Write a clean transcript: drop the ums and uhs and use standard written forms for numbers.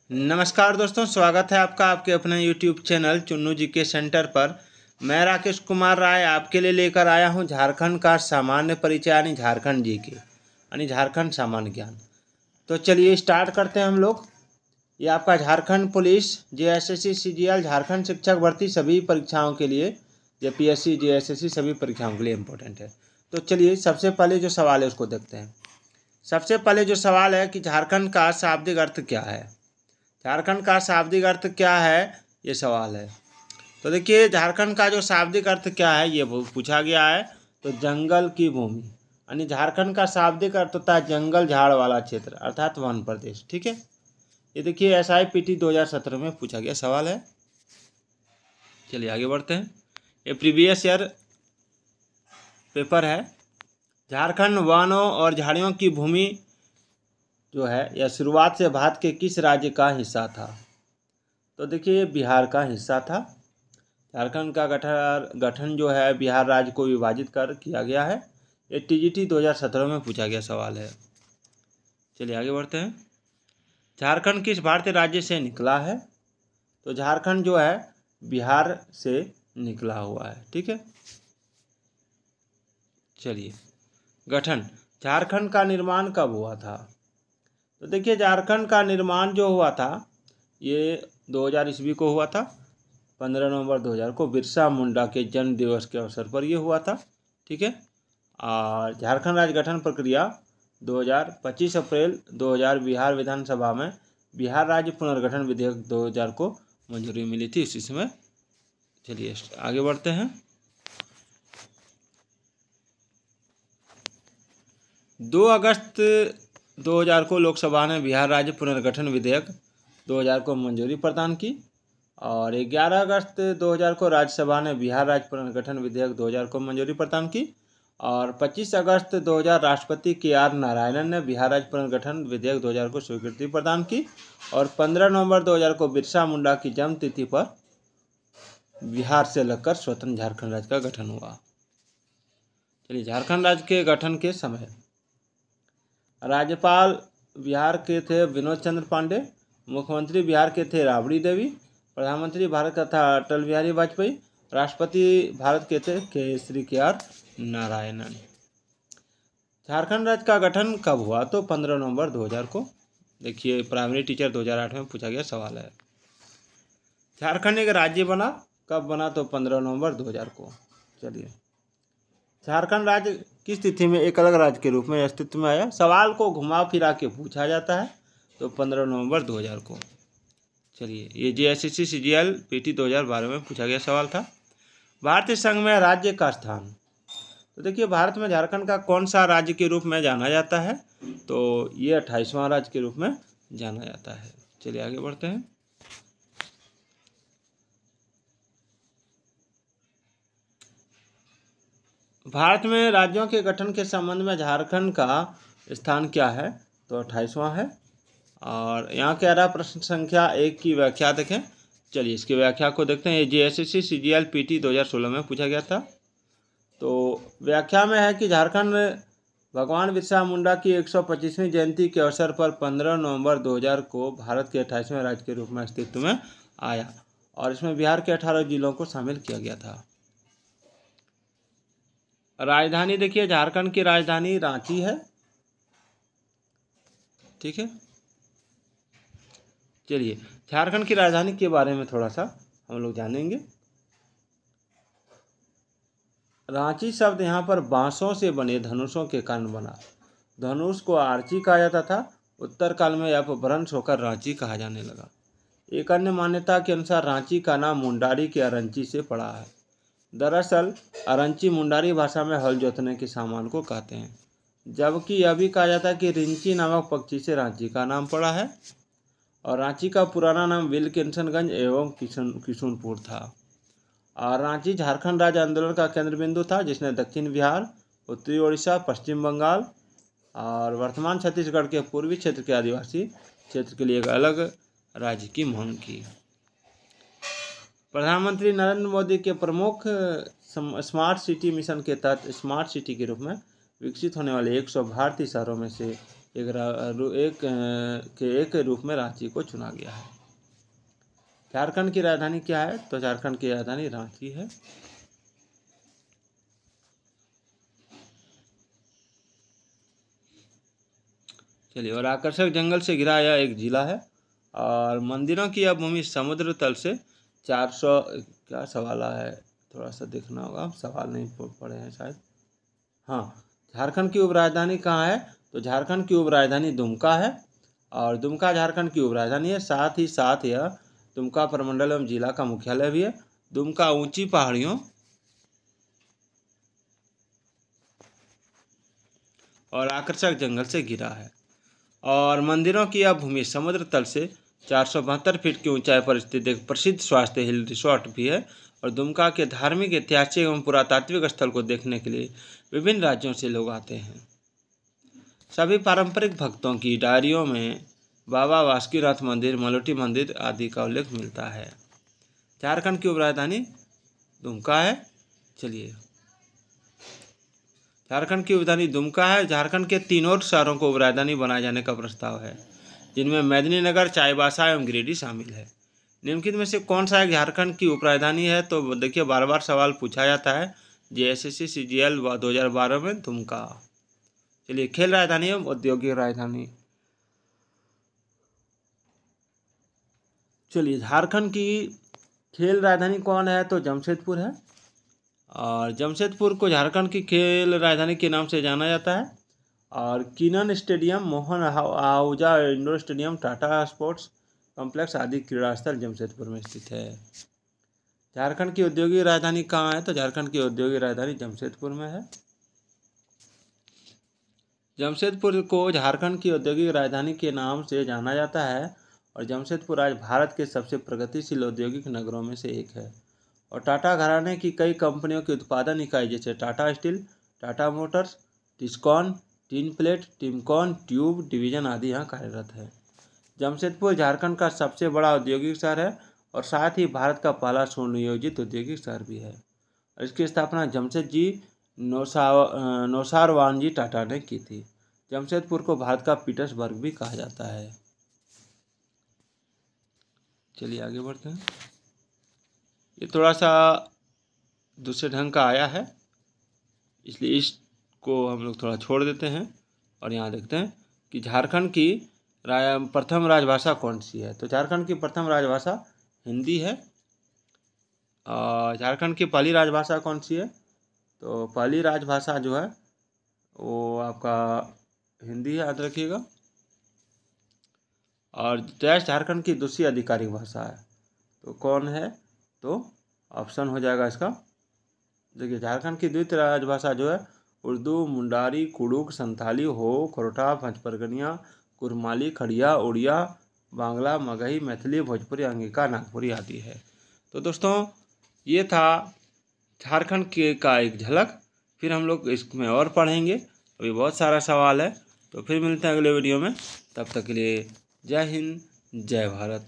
नमस्कार दोस्तों, स्वागत है आपका आपके अपने YouTube चैनल चुन्नू जी के सेंटर पर। मैं राकेश कुमार राय आपके लिए लेकर आया हूं झारखंड का सामान्य परिचय यानी झारखंड जी के यानी झारखंड सामान्य ज्ञान। तो चलिए स्टार्ट करते हैं हम लोग। ये आपका Jharkhand police, JSSC, CGL, Jharkhand शिक्षक भर्ती सभी परीक्षाओं के लिए, JPSC, JSSC सभी परीक्षाओं के लिए इम्पोर्टेंट है। तो चलिए सबसे पहले जो सवाल है उसको देखते हैं। सबसे पहले जो सवाल है कि झारखंड का शाब्दिक अर्थ क्या है। झारखंड का शाब्दिक अर्थ क्या है, ये सवाल है। तो देखिए झारखंड का जो शाब्दिक अर्थ क्या है ये पूछा गया है। तो जंगल की भूमि यानी झारखंड का शाब्दिक अर्थ होता है जंगल झाड़ वाला क्षेत्र अर्थात वन प्रदेश। ठीक है, ये देखिए SIPT 2017 में पूछा गया सवाल है। चलिए आगे बढ़ते हैं। ये प्रीवियस ईयर पेपर है। झारखंड वनों और झाड़ियों की भूमि जो है यह शुरुआत से भारत के किस राज्य का हिस्सा था। तो देखिए बिहार का हिस्सा था। झारखंड का गठन जो है बिहार राज्य को विभाजित कर किया गया है। ये TGT 2017 में पूछा गया सवाल है। चलिए आगे बढ़ते हैं। झारखंड किस भारतीय राज्य से निकला है। तो झारखंड जो है बिहार से निकला हुआ है। ठीक है, चलिए गठन, झारखंड का निर्माण कब हुआ था। तो देखिए झारखंड का निर्माण जो हुआ था ये 2000 ईस्वी को हुआ था। 15 नवंबर 2000 को बिरसा मुंडा के जन्म दिवस के अवसर पर ये हुआ था। ठीक है, और झारखंड राज्य गठन प्रक्रिया 25 अप्रैल 2000 बिहार विधानसभा में बिहार राज्य पुनर्गठन विधेयक 2000 को मंजूरी मिली थी इसी समय। चलिए आगे बढ़ते हैं। 2 अगस्त 2000 को लोकसभा ने बिहार राज्य पुनर्गठन विधेयक 2000 को मंजूरी प्रदान की और 11 अगस्त 2000 को राज्यसभा ने बिहार राज्य पुनर्गठन विधेयक 2000 को मंजूरी प्रदान की और 25 अगस्त 2000 राष्ट्रपति KR नारायणन ने बिहार राज्य पुनर्गठन विधेयक 2000 को स्वीकृति प्रदान की और 15 नवंबर 2000 को बिरसा मुंडा की जन्म तिथि पर बिहार से लगकर स्वतंत्र झारखंड राज्य का गठन हुआ। चलिए झारखंड राज्य के गठन के समय राज्यपाल बिहार के थे विनोद चंद्र पांडे, मुख्यमंत्री बिहार के थे राबड़ी देवी, प्रधानमंत्री भारत का था अटल बिहारी वाजपेयी, राष्ट्रपति भारत के थे श्री KR नारायणन। झारखंड राज्य का गठन कब हुआ। तो 15 नवंबर 2000 को। देखिए प्राइमरी टीचर 2008 में पूछा गया सवाल है। झारखंड एक राज्य बना कब बना। तो 15 नवंबर 2000 को। चलिए झारखंड राज्य किस तिथि में एक अलग राज्य के रूप में अस्तित्व में आया। सवाल को घुमा फिरा के पूछा जाता है। तो 15 नवंबर 2000 को। चलिए ये JSSC CGL PT 2012 में पूछा गया सवाल था। भारतीय संघ में राज्य का स्थान। तो देखिए भारत में झारखंड का कौन सा राज्य के रूप में जाना जाता है। तो ये 28वां राज्य के रूप में जाना जाता है। चलिए आगे बढ़ते हैं। भारत में राज्यों के गठन के संबंध में झारखंड का स्थान क्या है। तो 28वां है। और यहाँ के आधा प्रश्न संख्या 1 की व्याख्या देखें। चलिए इसकी व्याख्या को देखते हैं। ये JSSC CGL PT 2016 में पूछा गया था। तो व्याख्या में है कि झारखंड भगवान बिरसा मुंडा की 125वीं जयंती के अवसर पर 15 नवंबर 2000 को भारत के 28वें राज्य के रूप में अस्तित्व में आया और इसमें बिहार के 18 जिलों को शामिल किया गया था। राजधानी देखिए झारखंड की राजधानी रांची है। ठीक है, चलिए झारखंड की राजधानी के बारे में थोड़ा सा हम लोग जानेंगे। रांची शब्द यहाँ पर बांसों से बने धनुषों के कारण बना। धनुष को आर्ची कहा जाता था। उत्तर काल में अपभ्रंश होकर रांची कहा जाने लगा। एक अन्य मान्यता के अनुसार रांची का नाम मुंडारी के अरंची से पड़ा है। दरअसल अरंची मुंडारी भाषा में हल जोतने के सामान को कहते हैं, जबकि यह भी कहा जाता है कि रिंची नामक पक्षी से रांची का नाम पड़ा है और रांची का पुराना नाम विल्किंसनगंज एवं किशुनपुर था। और रांची झारखंड राज्य आंदोलन का केंद्र बिंदु था जिसने दक्षिण बिहार, उत्तरी उड़ीसा, पश्चिम बंगाल और वर्तमान छत्तीसगढ़ के पूर्वी क्षेत्र के आदिवासी क्षेत्र के लिए एक अलग राज्य की मांग की। प्रधानमंत्री नरेंद्र मोदी के प्रमुख स्मार्ट सिटी मिशन के तहत स्मार्ट सिटी के रूप में विकसित होने वाले 100 भारतीय शहरों में से एक रूप में रांची को चुना गया है। झारखंड की राजधानी क्या है? तो झारखंड की राजधानी रांची है। चलिए, और आकर्षक जंगल से घिरा यह एक जिला है। और मंदिरों की यह भूमि समुद्र तल से 400, क्या सवाल है, थोड़ा सा देखना होगा, सवाल नहीं पढ़े हैं शायद। हाँ, झारखंड की उपराजधानी कहाँ है? तो झारखंड की उपराजधानी दुमका है, और दुमका झारखंड की उपराजधानी है। साथ ही साथ यह दुमका प्रमंडल एवं जिला का मुख्यालय भी है। दुमका ऊंची पहाड़ियों और आकर्षक जंगल से घिरा है। और मंदिरों की यह भूमि समुद्र तल से 472 फीट की ऊंचाई पर स्थित एक प्रसिद्ध स्वास्थ्य हिल रिसोर्ट भी है। और दुमका के धार्मिक, ऐतिहासिक एवं पुरातात्विक स्थल को देखने के लिए विभिन्न राज्यों से लोग आते हैं। सभी पारंपरिक भक्तों की डायरियों में बाबा बासुकीनाथ मंदिर, मलोटी मंदिर आदि का उल्लेख मिलता है। झारखंड की उपराजधानी दुमका है। चलिए, झारखंड की उपराजधानी दुमका है। झारखंड के तीनों शहरों को उपराजधानी बनाए जाने का प्रस्ताव है, जिनमें मेदिनीनगर, चाईबासा एवं गिरिडीह शामिल है। निम्नलिखित में से कौन सा एक झारखंड की उपराजधानी है? तो देखिए, बार बार सवाल पूछा जाता है। JSSC CGL 2012 में दुमका। चलिए, खेल राजधानी एवं औद्योगिक राजधानी। चलिए, झारखंड की खेल राजधानी कौन है? तो जमशेदपुर है। और जमशेदपुर को झारखंड की खेल राजधानी के नाम से जाना जाता है। और किनन stadium, Mohan Ahuja indoor stadium, Tata sports complex आदि क्रीड़ा स्थल जमशेदपुर में स्थित है। झारखंड की औद्योगिक राजधानी कहाँ है? तो झारखंड की औद्योगिक राजधानी जमशेदपुर में है। जमशेदपुर को झारखंड की औद्योगिक राजधानी के नाम से जाना जाता है। और जमशेदपुर आज भारत के सबसे प्रगतिशील औद्योगिक नगरों में से एक है। और टाटा घराने की कई कंपनियों की उत्पादन इकाई जैसे Tata steel, Tata motors, Tiscon, tin plate, Timken tube division आदि यहाँ कार्यरत है। जमशेदपुर झारखंड का सबसे बड़ा औद्योगिक शहर है और साथ ही भारत का पहला सुनियोजित औद्योगिक शहर भी है। इसकी स्थापना जमशेदजी नौसारवानजी टाटा ने की थी। जमशेदपुर को भारत का पीटर्सबर्ग भी कहा जाता है। चलिए, आगे बढ़ते हैं। ये थोड़ा सा दूसरे ढंग का आया है, इसलिए इसको हम लोग थोड़ा छोड़ देते हैं और यहाँ देखते हैं कि झारखंड की प्रथम राजभाषा कौन सी है। तो झारखंड की प्रथम राजभाषा हिंदी है। और झारखंड की पहली राजभाषा कौन सी है? तो पहली राजभाषा जो है वो आपका हिंदी, याद रखिएगा। और झारखंड की दूसरी आधिकारिक भाषा है तो कौन है? तो ऑप्शन हो जाएगा इसका, देखिए, झारखंड की द्वितीय राजभाषा जो है उर्दू, मुंडारी, कुड़ुक, संथाली, हो, खोरठा, पंचपरगनिया, कुरमाली, खड़िया, उड़िया, बांग्ला, मगही, मैथिली, भोजपुरी, अंगिका, नागपुरी आदि है। तो दोस्तों, ये था झारखंड के का एक झलक। फिर हम लोग इसमें और पढ़ेंगे, अभी बहुत सारा सवाल है। तो फिर मिलते हैं अगले वीडियो में, तब तक के लिए जय हिंद, जय भारत।